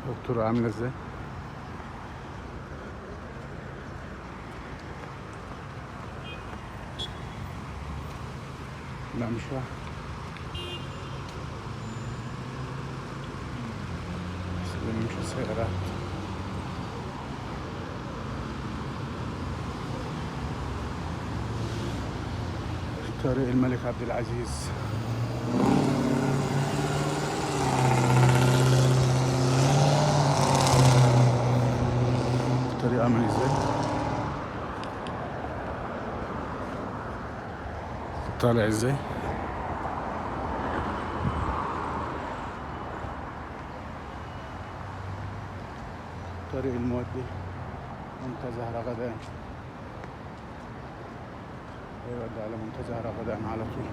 الطرق عاملة ازاي؟ لا مش واحد، بس بنمشي السيارات. طريق الملك عبد العزيز. الطريق عامل ازاي؟ طالع ازاي؟ طريق المودي منتزه رغدان، يودي على منتزه رغدان على طول.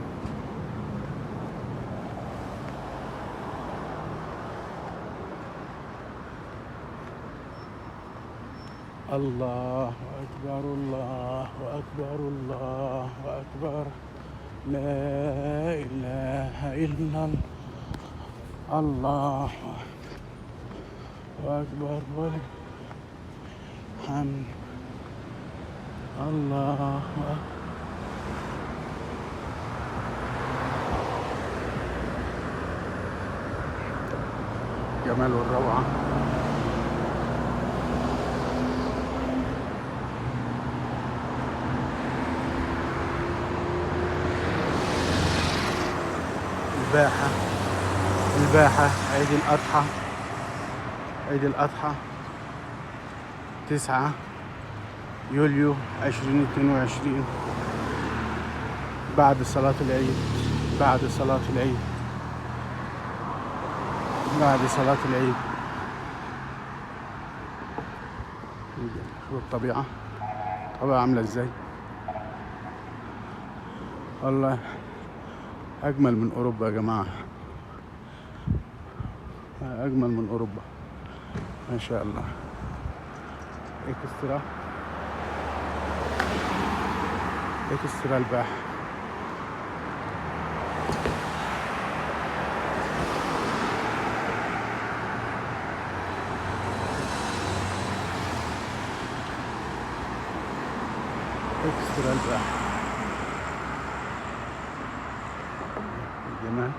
الله أكبر الله أكبر الله أكبر، لا إله إلا الله أكبر والحمد. الله أكبر. جمال والروعة. الباحة، الباحة. عيد الأضحى، عيد الأضحى 9 يوليو 2022، بعد صلاة العيد، بعد صلاة العيد، بعد صلاة العيد. والطبيعة، الطبيعة عاملة ازاي؟ والله أجمل من أوروبا يا جماعة، أجمل من أوروبا ما شاء الله. إكسترا، إكسترا الباحة. إكسترا الباحة. جمال.